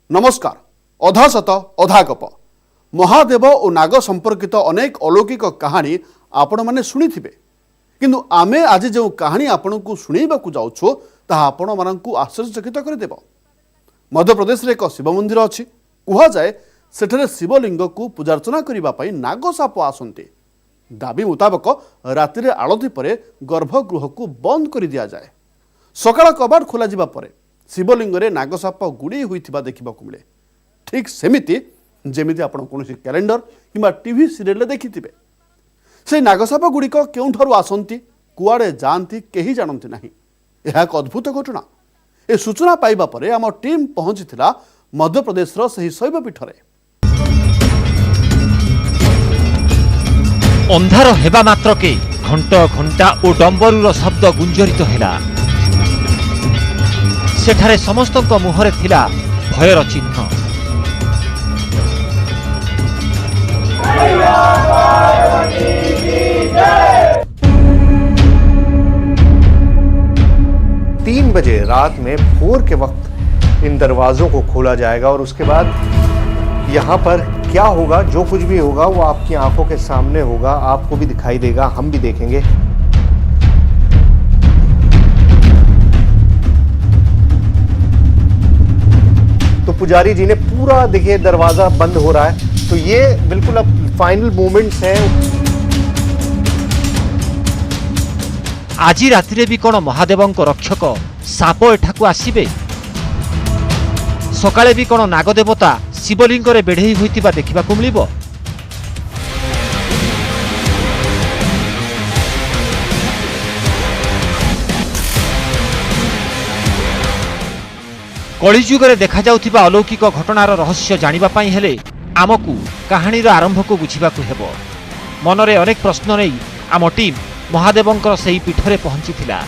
नमस्कार। अधा सत अधा गप महादेव और नाग संपर्कित अनेक अलौकिक कहानी आपण मैंने शुणी किंतु आमे आज जो कहानी आपण को शुणा जाऊँ ताहा आपण मानू आश्चर्यचकित करदेव। मध्य प्रदेश रे एक शिव मंदिर अच्छी कहुए सेठरे शिवलिंग को पूजार्चना करने नागसाप आसती। दाबी मुताबक राति आलती पर गर्भगृह को बंद कर दि जाए। सकाळ कबाट खोल शिवलिंग रे नागसाप गुड़ी होता देखा मिले। ठीक सेमिति जेमिति आपण कोनोसी कैलेंडर किंबा टीवी सीरियल देखिथिबे। से नागसाप गुड़िक केउठारु आसंती कुआडे जाती केही जानती नाही। यह एक अद्भुत घटना। ए सूचना पाइबा परे आम टीम पहुंचीथिला मध्य प्रदेशर सही शैवपीठरे। अंधार हेबा मात्रके घंटा घंटा और डंबरूर शब्द गुंजरित हेला। सेठारे समस्तक मुहरे थिला भयर चिन्ह। तीन बजे रात में भोर के वक्त इन दरवाजों को खोला जाएगा और उसके बाद यहाँ पर क्या होगा, जो कुछ भी होगा वो आपकी आंखों के सामने होगा, आपको भी दिखाई देगा, हम भी देखेंगे। तो पुजारी जी ने पूरा देखिए दरवाजा बंद हो रहा है, तो ये बिल्कुल अब फाइनल मोमेंट्स हैं। आज राति भी कौन महादेवों रक्षक साप एठाकू आसीबे? सकाळे भी कौन नागदेवता शिवलिंग रे बेढ़ई होइतिबा देखिबाकू मिलिबो? कलिजुगरे देखा जाउथिबा अलौकिक घटनार रहस्य जानिबा पई हेले आमकू कहानीर आरंभ को बुझिबाकू हेबो। मनरे अनेक प्रश्न नै आम टीम महादेवंकर सेही पीठरे पहुंचीथिला।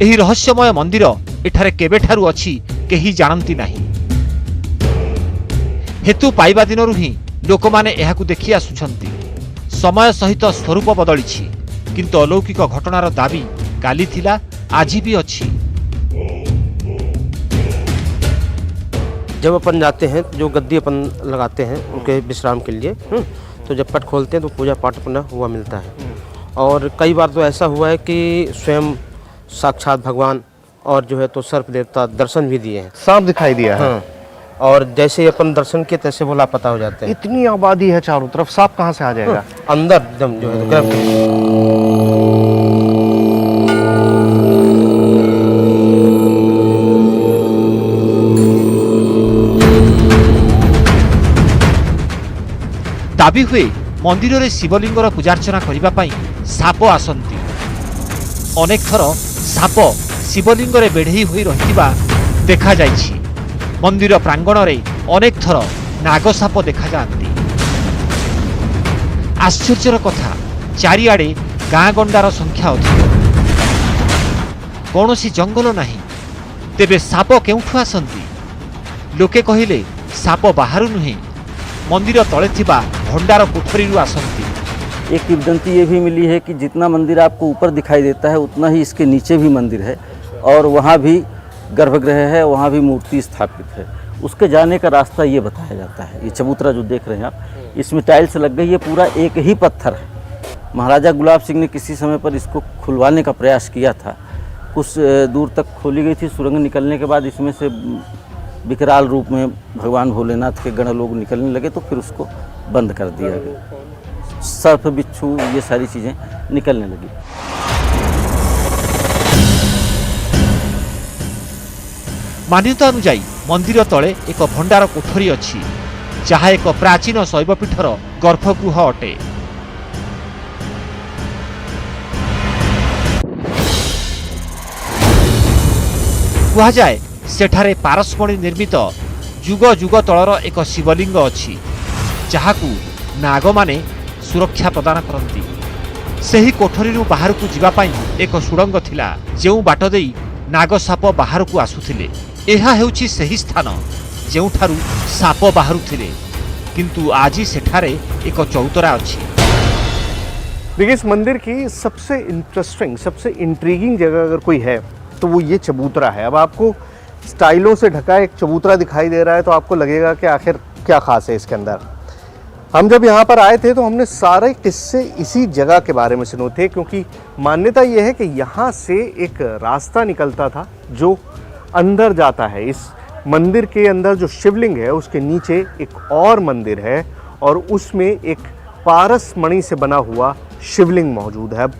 एही रहस्यमय मंदिर एठारे केबेठारू अछि केही जानती नाही। हेतु पाइबा दिनरु ही लोकमाने एहाकू देखि आसुछंती। समय सहित स्वरूप बदलिछि किंतु अलौकिक घटनार दाबी काली थिला आज भी अछि। जब अपन जाते हैं जो गद्दी अपन लगाते हैं उनके विश्राम के लिए, तो जब पट खोलते हैं तो पूजा पाठ अपना हुआ मिलता है। और कई बार तो ऐसा हुआ है कि स्वयं साक्षात भगवान और जो है तो सर्प देवता दर्शन भी दिए हैं। सांप दिखाई दिया है। हाँ, और जैसे अपन दर्शन किए तैसे वो लापता हो जाते हैं। इतनी आबादी है चारों तरफ, सांप कहाँ से आ जाएगा? हाँ, अंदर एकदम जो है दाबी हुए मंदिर रे शिवलिंगर पूजार्चना करिबा पई साप आसंती। अनेक थर साप शिवलिंग रे बेढ़ई होई रहितिबा देखा जाइछि। मंदिर प्रांगण रे अनेक थर नागसाप देखा जाती। आश्चर्यर कथा चारिआडे गाँ गंडार संख्या अधिक, कौनसी जंगल नहीं। तेबे साप केउठु आसंती? लोके कहिले साप बाहरु नुहे मंदिर तले थिबा भंडार कोठरीरु आसंती। एक किंवदंती ये भी मिली है कि जितना मंदिर आपको ऊपर दिखाई देता है उतना ही इसके नीचे भी मंदिर है और वहाँ भी गर्भगृह है, वहाँ भी मूर्ति स्थापित है। उसके जाने का रास्ता ये बताया जाता है। ये चबूतरा जो देख रहे हैं आप, इसमें टाइल्स लग गई, ये पूरा एक ही पत्थर है। महाराजा गुलाब सिंह ने किसी समय पर इसको खुलवाने का प्रयास किया था। कुछ दूर तक खोली गई थी। सुरंग निकलने के बाद इसमें से विकराल रूप में भगवान भोलेनाथ के गण लोग निकलने लगे, तो फिर उसको बंद कर दिया गया। सर्प बिच्छू ये सारी चीज़ें निकलने लगी। मान्यता अनुजाई मंदिर तले एक भंडार कोठरी अछि, जहाँ एक प्राचीन शैवपीठर गर्भगृह अटे। कहा जाए सेठारे पारस्मणी निर्मित जुग जुग तलर एक शिवलिंग अछि, जहाकू नाग माने सुरक्षा प्रदान करती। सेही कोठरीरु बाहर को जीवा पाई एक सुड़ंग थिला, जेउ बाट देई नागसाप बाहर को आसुथिले। एहा हेउछि सेही स्थान जेउठारु साप बाहरुथिले, किंतु आजी सेठारे एक चौतरा अछि। देखिए, इस मंदिर की सबसे इंटरेस्टिंग, सबसे इंट्रीगिंग जगह अगर कोई है तो वो ये चबूतरा है। अब आपको स्टाइलों से ढका एक चबूतरा दिखाई दे रहा है तो आपको लगेगा कि आखिर क्या खास है इसके अंदर। हम जब यहाँ पर आए थे तो हमने सारे किस्से इसी जगह के बारे में सुने थे, क्योंकि मान्यता ये है कि यहाँ से एक रास्ता निकलता था जो अंदर जाता है। इस मंदिर के अंदर जो शिवलिंग है उसके नीचे एक और मंदिर है और उसमें एक पारस मणि से बना हुआ शिवलिंग मौजूद है। अब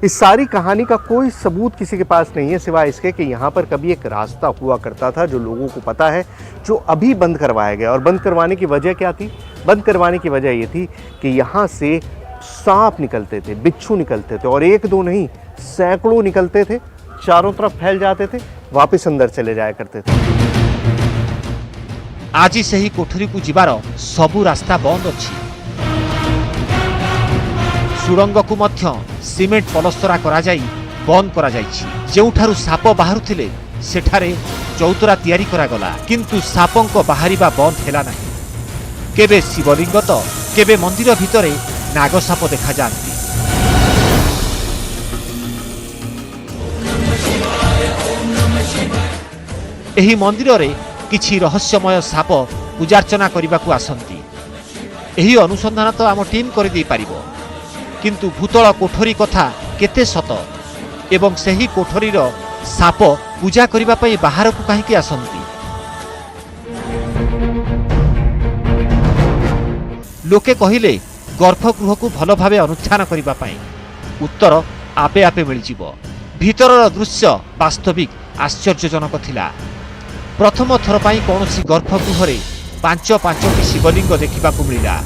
इस सारी कहानी का कोई सबूत किसी के पास नहीं है सिवाय इसके कि यहाँ पर कभी एक रास्ता हुआ करता था जो लोगों को पता है, जो अभी बंद करवाया गया। और बंद करवाने की वजह क्या थी? बंद करवाने की वजह ये थी कि यहाँ से सांप निकलते थे, बिच्छू निकलते थे, और एक दो नहीं सैकड़ों निकलते थे, चारों तरफ फैल जाते थे, वापस अंदर चले जाया करते थे। आज सही कोठरी को जीवार सबु रास्ता बंद अछि। सुरंग को मध्य सीमेंट पलस्तरा करा जाई बंद करा जाइछि। जेउठारु साप बाहरुथिले सेठारे चौतरा तैयारी करा गला, किंतु सापंक बाहरिबा बंद हेला नाही। केबे शिवलिंग तो केबे मंदिर भितरे नागसाप देखा जाती। एही मंदिर रे किछि रहस्यमय साप पूजार्चना करबाकू आसंती। एही अनुसंधान तो आम टीम कर दे पारिबो, किंतु भूतल कोठरी कथा केते सत एवं सही कोठरीर साप पूजा करिबा पई बाहर को काहेकि आसंती। लोके कहिले गर्भगृह को भल भावे अनुष्ठान करिबा पई। उत्तर आपे आपे मिल जिवो। भीतरर दृश्य वास्तविक आश्चर्यजनक थिला। प्रथम थर पाई कौनसी गर्भगृह रे पांच पांचटी शिवलिंग देखिबाकू मिलिला।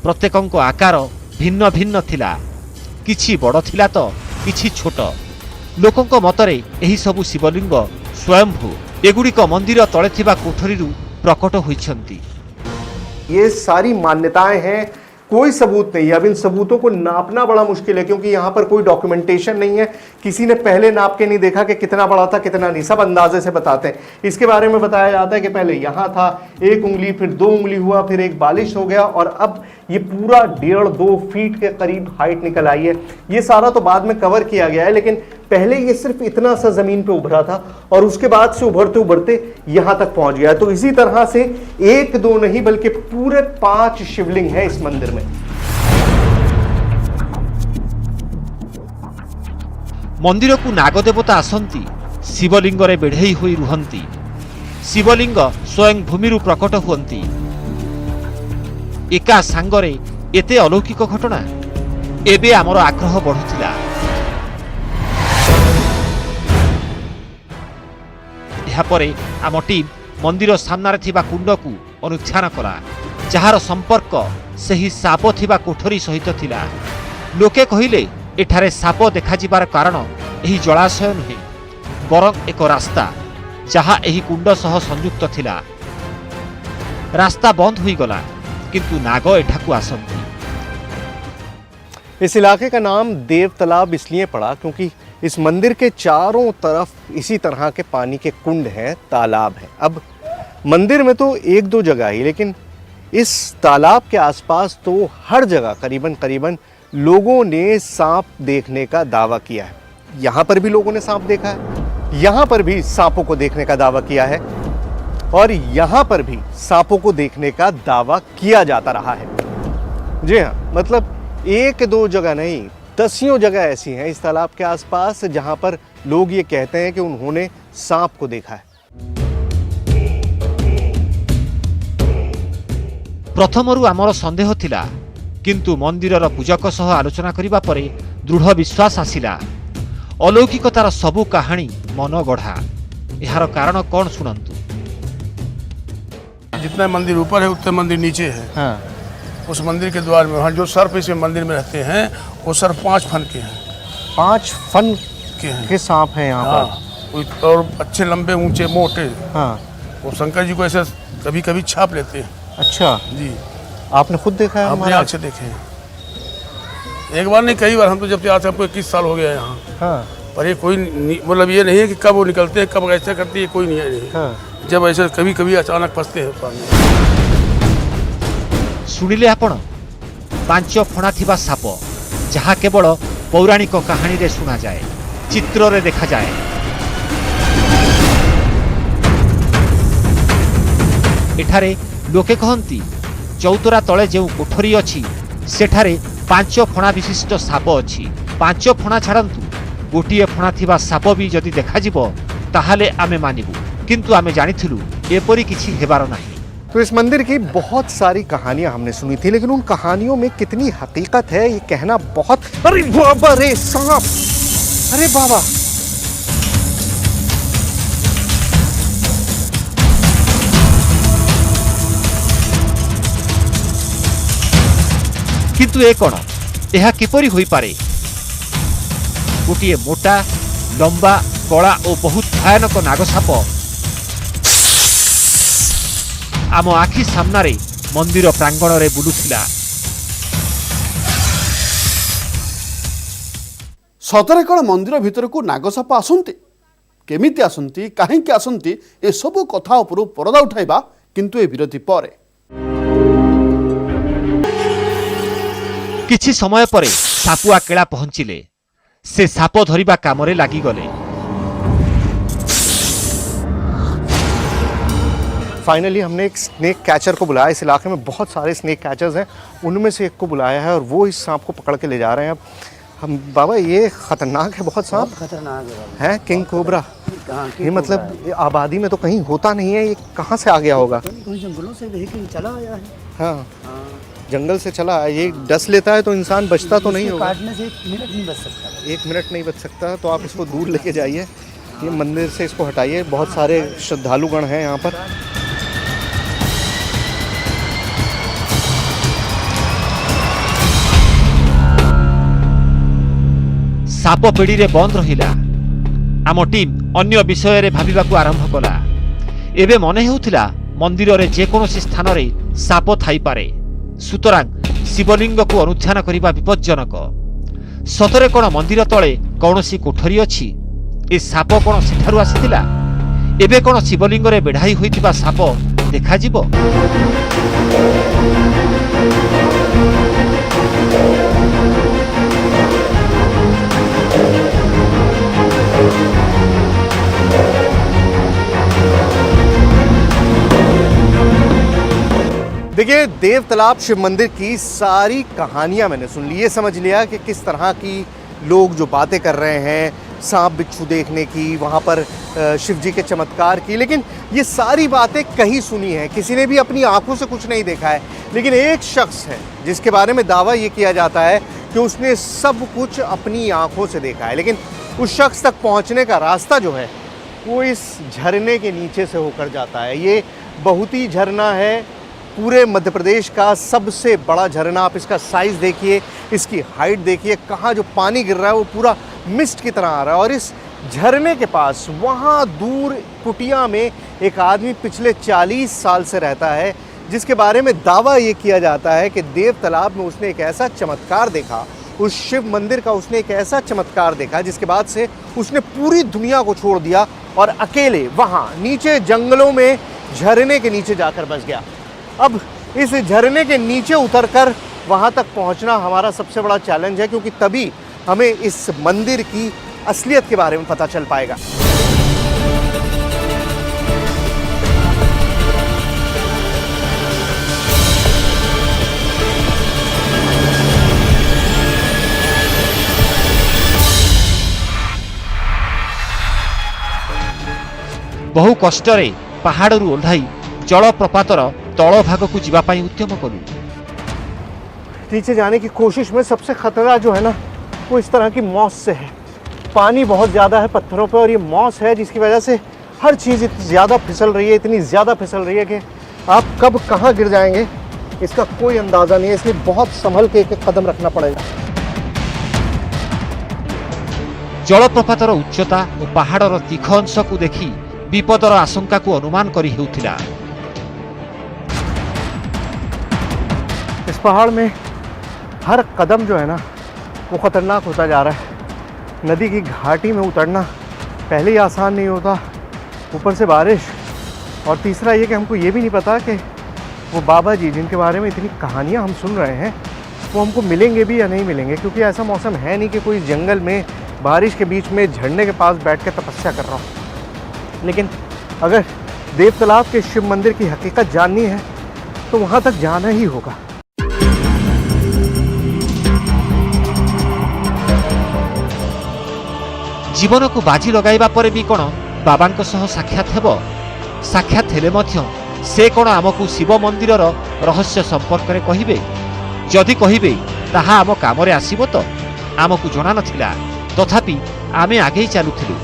प्रत्येकंक आकार भिन्न भिन्न थिला, किछि बड़ थिला तो किछि छोट। लोकंक मतरे एही सबु शिवलिंग स्वयंभू एगुड़िक मंदिर तले थिबा कोठरीरु प्रकट होइछंती। ये सारी मान्यताएं हैं, कोई सबूत नहीं है। अब इन सबूतों को नापना बड़ा मुश्किल है क्योंकि यहाँ पर कोई डॉक्यूमेंटेशन नहीं है। किसी ने पहले नाप के नहीं देखा कि कितना बड़ा था कितना नहीं, सब अंदाजे से बताते हैं। इसके बारे में बताया जाता है कि पहले यहाँ था 1 उंगली, फिर 2 उंगली हुआ, फिर 1 बालिश हो गया, और अब ये पूरा 1.5-2 फीट के करीब हाइट निकल आई है। ये सारा तो बाद में कवर किया गया है, लेकिन पहले ये सिर्फ इतना सा जमीन पे उभरा था और उसके बाद से उभरते उभरते यहां तक पहुंच गया। तो इसी तरह से 1-2 नहीं बल्कि पूरे 5 शिवलिंग है इस मंदिर में। मंदिर को नागदेवता आसंती, शिवलिंग रे बेढ़ई होई रुहंती। शिवलिंग स्वयं भूमिरु प्रकट हुअंती। एका सांगरे एते अलौकिक घटना एबे आमर आग्रह बढ़ुथिला। यापरे आम टीम मंदिर सामने थिबा कुंड को अनुध्यान कला, जार संपर्क सही साप थिबा कोठरी सहित थिला। लोके कहिले एठारे साप देखा जिबार कारण एही जलाशय नुहे बरं एक रास्ता जहा एही कुंड सह संयुक्त थिला। रास्ता बंद होई गला, किंतु नाग एठाकू आसंती। इस इलाके का नाम देव तालाब इसलिए पड़ा क्योंकि इस मंदिर के चारों तरफ इसी तरह के पानी के कुंड हैं, तालाब हैं। अब मंदिर में तो 1-2 जगह ही, लेकिन इस तालाब के आसपास तो हर जगह करीबन लोगों ने सांप देखने का दावा किया है। यहाँ पर भी लोगों ने सांप देखा है, यहाँ पर भी सांपों को देखने का दावा किया है, और यहाँ पर भी सांपों को देखने का दावा किया जाता रहा है। जी हाँ, मतलब 1-2 जगह नहीं, दसियों जगह ऐसी हैं इस तालाब के आसपास जहां पर लोग ये कहते हैं कि उन्होंने सांप को देखा है। प्रथमरु आमर संदेह थिला, किंतु मंदिरर पूजक सह आलोचना करिबा परे दृढ़ विश्वास आसिला। अलौकिकतार सबु कहानी मन गढ़ा। यार कारण कौन सुनंतु। जितना मंदिर ऊपर है उतना मंदिर नीचे है। हाँ। उस मंदिर के द्वार में वहाँ जो सर्प इस मंदिर में रहते हैं वो सर्प 5 फन के हैं। 5 फन के हैं के सांप हैं यहाँ हाँ, और अच्छे लंबे ऊंचे मोटे। हाँ। वो शंकर जी को ऐसे कभी कभी छाप लेते हैं। अच्छा जी, आपने खुद देखा है? अपने आँख से देखे हैं। एक बार नहीं, कई बार। हम तो जब से आते हैं, हमको 21 साल हो गया है यहाँ। हाँ। पर ये कोई मतलब ये नहीं है कि कब वो निकलते हैं, कब ऐसा करती है, कोई नहीं है। हाँ। जब ऐसे कभी कभी अचानक फंसते हैं पानी। शुणिले आपण 5 फणा थिबा साप जहा केवल पौराणिक कहानी रे सुना जाए, चित्र रे देखा जाए। एठारे लोके कहती चौतरा तले जो कोठरी अच्छी सेठारे 5 फणा विशिष्ट साप अच्छी। 5 फणा छाड़ू गोटे फणा थिबा साप भी जदि देखा जिवो ताहाले आमे मानिबु, किंतु आमे जानिथिलु एपरि किछि हेबार नाही। तो इस मंदिर की बहुत सारी कहानियां हमने सुनी थी, लेकिन उन कहानियों में कितनी हकीकत है ये कहना बहुत। अरे बाबा रे सांप, अरे बाबा। किंतु ए कोन एहा किपरि होई पारे? गोटे मोटा लंबा कला और बहुत भयानक नागसाप आम आखि सामनारे मंदिर प्रांगण रे बुलुथिला। सतरे कौन मंदिर भीतर को नागसाप आसंती? केमिति आसंती, काहेकि आसंती, ए सबु कथा उपरु परदा उठाइबा किंतु ए विरति परे। किछि समय परे सापुआ केला पहुंचिले। से साप धरिबा कामरे लागि गले। फाइनली हमने एक स्नेक कैचर को बुलाया। इस इलाके में बहुत सारे स्नेक कैचर्स हैं, उनमें से एक को बुलाया है और वो इस सांप को पकड़ के ले जा रहे हैं। अब हम बाबा ये खतरनाक है बहुत सांप, खतरनाक है किंग कोबरा। ये मतलब ये आबादी में तो कहीं होता नहीं है, ये कहाँ से आ गया होगा? कोई जंगलों से लेके चला आया है। हाँ, जंगल से चला है। ये डस लेता है तो इंसान बचता तो नहीं होगा। काटने से 1 मिनट नहीं बच सकता। 1 मिनट नहीं बच सकता, तो आप इसको दूर लेके जाइए। ये मंदिर से इसको हटाइए। बहुत सारे श्रद्धालुगण हैं यहाँ पर। साप पेड़ी रे बंद रहिला। आम टीम अन्य विषय रे भाबिबाकू आरंभ कला। एबे मने हेउथिला मंदिर रे जे कोनोसी स्थान रे साप थाई पारे, सुतरां शिवलिंग को अनुध्यान करिबा विपज्जनक। सतरे कोन मंदिर तळे कौनसी कोठरी अछि? ए साप कोन सेठारु आसीथिला? एबे कोन शिवलिंग रे बेढाई होइतिबा साप देखा जिवो? देखिए, देव तालाब शिव मंदिर की सारी कहानियां मैंने सुन ली। ये समझ लिया कि किस तरह की लोग जो बातें कर रहे हैं, सांप बिच्छू देखने की, वहाँ पर शिव जी के चमत्कार की, लेकिन ये सारी बातें कहीं सुनी है, किसी ने भी अपनी आंखों से कुछ नहीं देखा है। लेकिन एक शख्स है जिसके बारे में दावा ये किया जाता है कि उसने सब कुछ अपनी आंखों से देखा है। लेकिन उस शख्स तक पहुँचने का रास्ता जो है वो इस झरने के नीचे से होकर जाता है। ये बहुती झरना है, पूरे मध्य प्रदेश का सबसे बड़ा झरना। आप इसका साइज़ देखिए, इसकी हाइट देखिए, कहाँ जो पानी गिर रहा है वो पूरा मिस्ट की तरह आ रहा है। और इस झरने के पास वहाँ दूर कुटिया में एक आदमी पिछले 40 साल से रहता है, जिसके बारे में दावा ये किया जाता है कि देव तालाब में उसने एक ऐसा चमत्कार देखा, उस शिव मंदिर का उसने एक ऐसा चमत्कार देखा जिसके बाद से उसने पूरी दुनिया को छोड़ दिया और अकेले वहाँ नीचे जंगलों में झरने के नीचे जाकर बस गया। अब इस झरने के नीचे उतरकर वहाँ तक पहुँचना हमारा सबसे बड़ा चैलेंज है, क्योंकि तभी हमें इस मंदिर की असलियत के बारे में पता चल पाएगा। बहु कष्टरे पहाड़रू ओह्लाई जलप्रपातर तल भाग को जीवापाई उद्यम कलु। नीचे जाने की कोशिश में सबसे खतरा जो है ना, वो इस तरह की मॉस से है। पानी बहुत ज़्यादा है पत्थरों पे और ये मॉस है, जिसकी वजह से हर चीज़ इतनी ज़्यादा फिसल रही है, इतनी ज़्यादा फिसल रही है कि आप कब कहाँ गिर जाएंगे इसका कोई अंदाज़ा नहीं है। इसलिए बहुत संभल के एक एक कदम रखना पड़ेगा। जलप्रपातर उच्चता और पहाड़र तीख अंश को देखी विपदर आशंका को अनुमान करी हेउथिला। इस पहाड़ में हर कदम जो है ना वो ख़तरनाक होता जा रहा है। नदी की घाटी में उतरना पहले ही आसान नहीं होता, ऊपर से बारिश, और तीसरा ये कि हमको ये भी नहीं पता कि वो बाबा जी जिनके बारे में इतनी कहानियाँ हम सुन रहे हैं वो हमको मिलेंगे भी या नहीं मिलेंगे, क्योंकि ऐसा मौसम है नहीं कि कोई जंगल में बारिश के बीच में झरने के पास बैठ के तपस्या कर रहा हूँ। लेकिन अगर देव तालाब के शिव मंदिर की हकीकत जाननी है तो वहाँ तक जाना ही होगा। जीवन को बाजी लगाइबा परे भी कोन बाबांको सह साक्षात हेबो? साक्षात हेले मध्य से कोन आमकु शिव मंदिरर रहस्य संपर्क रे कहिबे? जदि कहिबे ताहा आम कामरे आसीबो तो आमकु जणा नथिला, तथापि आमे आगे चालुथिलु।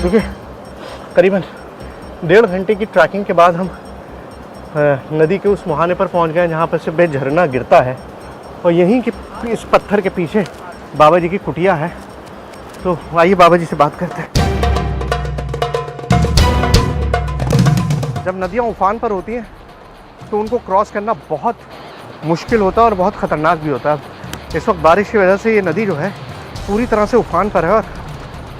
देखिए, करीबन 1.5 घंटे की ट्रैकिंग के बाद हम नदी के उस मुहाने पर पहुंच गए जहाँ पर से बे झरना गिरता है, और यहीं के इस पत्थर के पीछे बाबा जी की कुटिया है। तो आइए बाबा जी से बात करते हैं। जब नदियाँ उफान पर होती हैं तो उनको क्रॉस करना बहुत मुश्किल होता है और बहुत ख़तरनाक भी होता है। इस वक्त बारिश की वजह से ये नदी जो है पूरी तरह से उफान पर है, और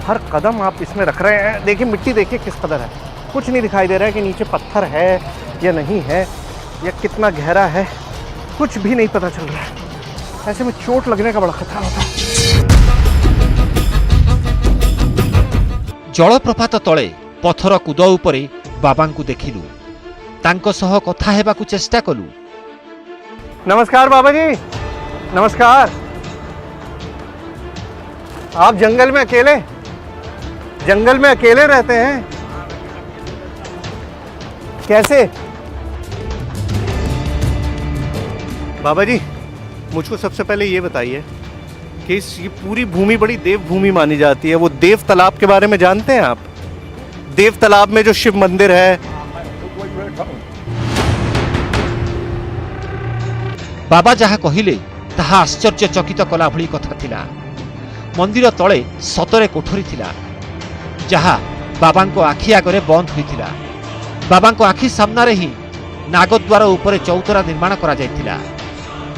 हर कदम आप इसमें रख रहे हैं। देखिए मिट्टी, देखिए किस कदर है, कुछ नहीं दिखाई दे रहा है कि नीचे पत्थर है या नहीं है, या कितना गहरा है, कुछ भी नहीं पता चल रहा है। ऐसे में चोट लगने का बड़ा खतरा होता है। जलप्रपात तले पथर कूद उपरे बाबांकु देखिलु, तांको सह कथा हेबाकु चेष्टा कलु। नमस्कार बाबा जी, नमस्कार। आप जंगल में अकेले रहते हैं कैसे? बाबा जी, मुझको सबसे पहले ये बताइए कि ये पूरी भूमि बड़ी देव भूमि मानी जाती है, वो देव तालाब के बारे में जानते हैं आप? देव तालाब में जो शिव मंदिर है। बाबा जहा कहिले ताहा आश्चर्यचकित कला भली कथा थिला। मंदिर तले सतरे कोठरी थिला, जहा बाबांको आखि आगरे बंद होइथिला। बाबांको आखि सामनारे ही नागद्वार उपरे चौतरा निर्माण करा जायथिला।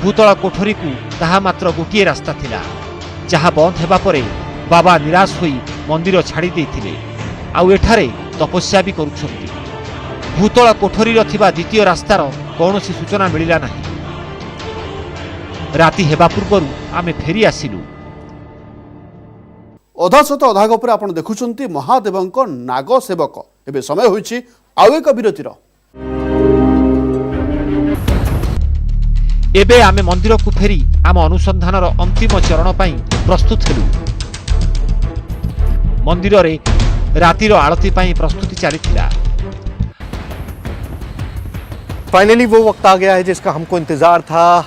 भूतल कोठरी को ताहा मात्र गोटिए रास्ता थिला, जहा बंद हेबा परे बाबा निराश होई मंदिर छाड़ी देइथिले, आउ एठारे तपस्या भी करुछंती। भूतल कोठरी थिबा द्वितीय रास्तार कौनसी सूचना मिलिला नाही। राति हेबा पूर्वरु आमे फेरी आसिलु। अधा सत अधा गपरे आपण देखुछंती महादेवंक नाग सेवक। एबे समय होइछि आउ एक विरतिर। एबे आमे मंदिर को फेरी आम अनुसंधानर अंतिम चरण पाई प्रस्तुत हेलु। मंदिर रे रातिर आरती पाई प्रस्तुति चलीथिला। फाइनली वो वक्त आ गया है जिसका हमको इंतजार था।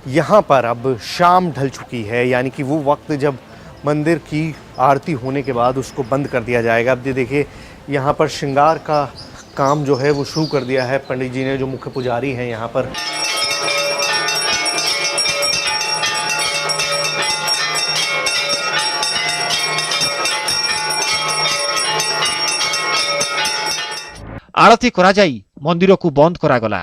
यहाँ पर अब शाम ढल चुकी है, यानी कि वो वक्त जब मंदिर की आरती होने के बाद उसको बंद कर दिया जाएगा। अब ये देखिए, यहाँ पर श्रृंगार का काम जो है वो शुरू कर दिया है पंडित जी ने, जो मुख्य पुजारी हैं यहाँ पर। आरती करा जाई मंदिर को बंद करा गला।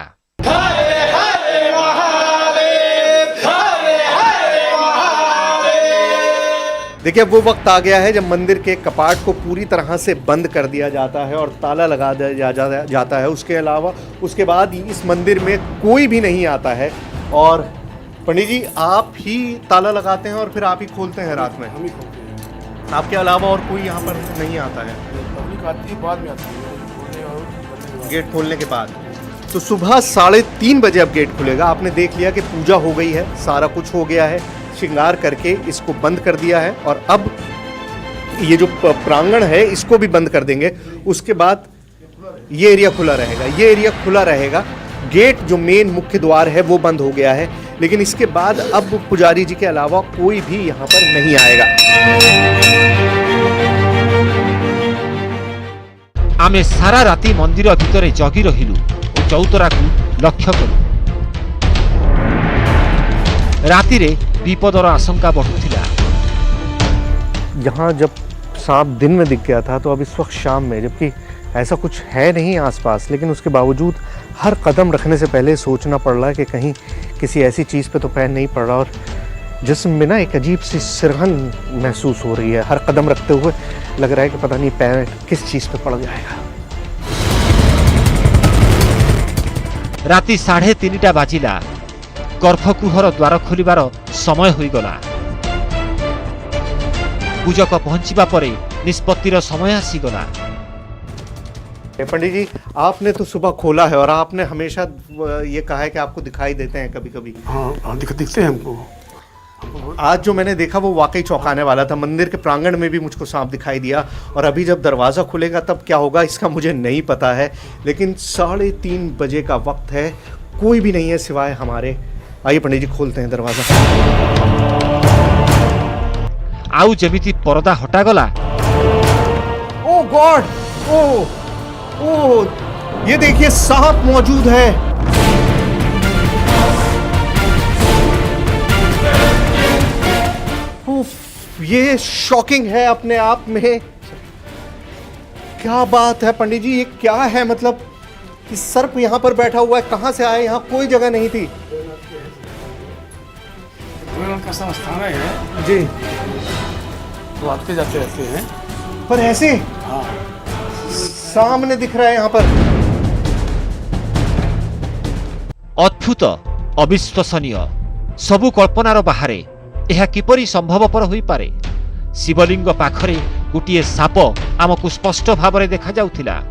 देखिए, अब वो वक्त आ गया है जब मंदिर के कपाट को पूरी तरह से बंद कर दिया जाता है और ताला लगा दिया जाता है। उसके अलावा उसके बाद इस मंदिर में कोई भी नहीं आता है। और पंडित जी, आप ही ताला लगाते हैं और फिर आप ही खोलते हैं रात में? हम ही खोलते हैं, आपके अलावा और कोई यहाँ पर नहीं आता है? पब्लिक आती है बाद में आती है, खोलने और गेट खोलने के बाद। तो सुबह 3:30 बजे अब गेट खुलेगा। आपने देख लिया कि पूजा हो गई है, सारा कुछ हो गया है, श्रृंगार करके इसको बंद कर दिया है। और अब ये जो प्रांगण है इसको भी बंद कर देंगे। उसके बाद ये एरिया खुला रहेगा, ये एरिया खुला रहेगा। गेट जो मेन मुख्य द्वार है वो बंद हो गया है, लेकिन इसके बाद अब पुजारी जी के अलावा कोई भी यहाँ पर नहीं आएगा। आमे सारा राति मंदिर भितरे जगी रहिलु और चौतरा को लक्ष्य कलु। राति रे विपदर आशंका बढ़ुथिला। यहाँ जब सांप दिन में दिख गया था तो अब इस वक्त शाम में, जबकि ऐसा कुछ है नहीं आसपास, लेकिन उसके बावजूद हर कदम रखने से पहले सोचना पड़ रहा है कि कहीं किसी ऐसी चीज़ पे तो पैर नहीं पड़ रहा। और जिस्म में ना एक अजीब सी सिरहन महसूस हो रही है हर कदम रखते हुए। लग रहा है कि पता नहीं पैर किस चीज़ पे पड़ जाएगा। राति 3:30 बाजिला गर्भगृहर द्वार खोलिबार समय होईगला। पूजक पहुंचीबा परे निष्पत्तिर समय आसीगला। पंडित जी, आपने तो सुबह खोला है और आपने हमेशा ये कहा है कि आपको दिखाई देते हैं कभी कभी। हाँ दिखते हैं हमको। आज जो मैंने देखा वो वाकई चौंकाने वाला था। मंदिर के प्रांगण में भी मुझको सांप दिखाई दिया, और अभी जब दरवाज़ा खुलेगा तब क्या होगा इसका मुझे नहीं पता है। लेकिन 3:30 बजे का वक्त है, कोई भी नहीं है सिवाय हमारे। आइए पंडित जी, खोलते हैं दरवाज़ा। आउ जमिति परदा हटागला। ओ गॉड, ओ ये देखिए सांप मौजूद है। उफ, ये शॉकिंग है अपने आप में। क्या बात है पंडित जी, ये क्या है? मतलब कि सर्प यहाँ पर बैठा हुआ है, कहाँ से आया? यहाँ कोई जगह नहीं थी का संस्थान है जी, तो आते जाते रहते हैं। पर ऐसे हाँ सामने दिख रहा है यहाँ पर। अद्भुत, अविश्वसनीय, सबु कल्पनार बाहरे यह किपरि संभवपर होई पारे। शिवलिंग पाखरे गोटिए साप आमको स्पष्ट भावरे देखा जाउथिला।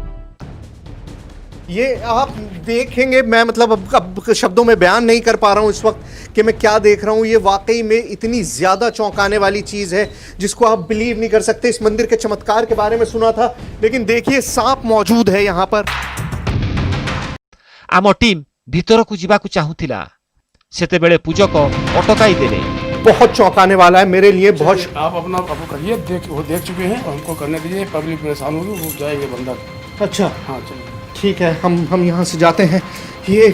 ये आप देखेंगे, मैं मतलब अब शब्दों में बयान नहीं कर पा रहा हूँ इस वक्त कि मैं क्या देख रहा हूँ। ये वाकई में इतनी ज़्यादा चौंकाने वाली चीज़ है जिसको आप बिलीव नहीं कर सकते। इस मंदिर के चमत्कार के बारे में सुना था, लेकिन देखिए सांप मौजूद है यहाँ पर। आम टीम भीतर को जीवा को चाहूथिला, सेतेबेले पूजक अटकाई देले। बहुत चौंकाने वाला है मेरे लिए। बहुत आप अपना आपको करिए, वो देख चुके हैं और हमको करने दीजिए। पब्लिक परेशान होगी, वो जाएंगे बंदर। अच्छा हाँ चलिए ठीक है, हम यहाँ से जाते हैं। ये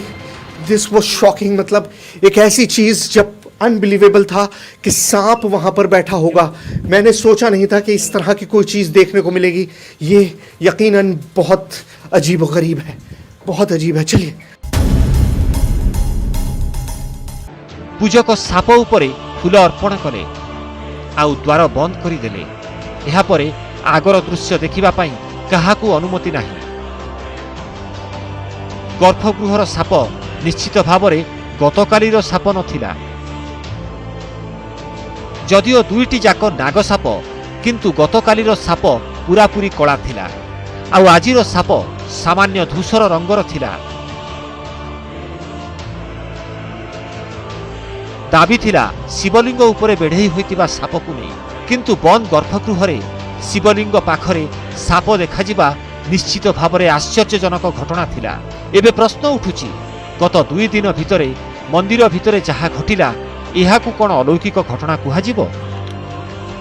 दिस वाज शॉकिंग, मतलब एक ऐसी चीज़ जब अनबिलीवेबल था कि सांप वहाँ पर बैठा होगा। मैंने सोचा नहीं था कि इस तरह की कोई चीज़ देखने को मिलेगी। ये यकीनन बहुत अजीब व गरीब है, बहुत अजीब है। चलिए। पूजक साप उपरे फूल अर्पण कले, आउ द्वार बंद करिदेले। एहा परे आगर दृश्य देखिबा पई काहाकू अनुमति नाही। गर्भगृहर साप निश्चित भावरे गतकालीर साप नथिला। जदिओ दुईटी जाक नाग साप, किंतु गतकालीर साप पूरापूरी कला थिला, आउ आजिर साप सामान्य धूसर रंगर थिला। दाबी थिला शिवलिंग उपरे बेढ़ई होइतिबा सापकु नै, किंतु बंद गर्भगृहरे शिवलिंग पाखरे साप देखाजिबा निश्चित भावरे आश्चर्यजनक घटना थिला। एबे प्रश्न उठुची, गत 2 दिन भितरे मंदिर भितरे जहा घटिला एहाकु कोन अलौकिक घटना कुहाजिबो?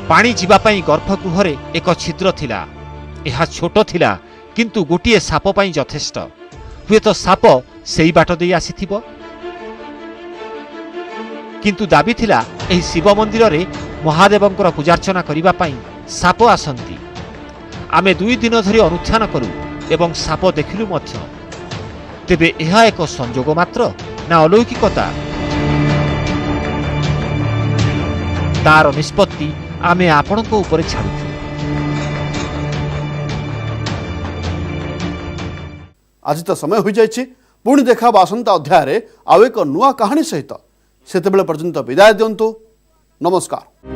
पानी जीवा पई गर्भगृहरे एक छिद्र थिला। एहा छोट थिला, किंतु गोटिए साप पई यथेष्ट। हुए तो साप सेई बाट देई आसीथिबो। किंतु दाबी थिला एही शिव मंदिर रे महादेवंकर पूजार्चना करिबा पई साप आसंती। आमे 2 दिन धरि अनुष्ठान करू एवं साप देखिलु मध्य। तेबे एहा एक संजोग मात्र ना अलौकिकता? तार निष्पत्ति आमे आपणको उपरे छाडुछु। आज तो समय हो जाइछि, पुणी देखा आसंता अध्याय आउ एक नुआ कहानी सहित। सेतेबेले पर्यंत विदाय दियंतु। नमस्कार।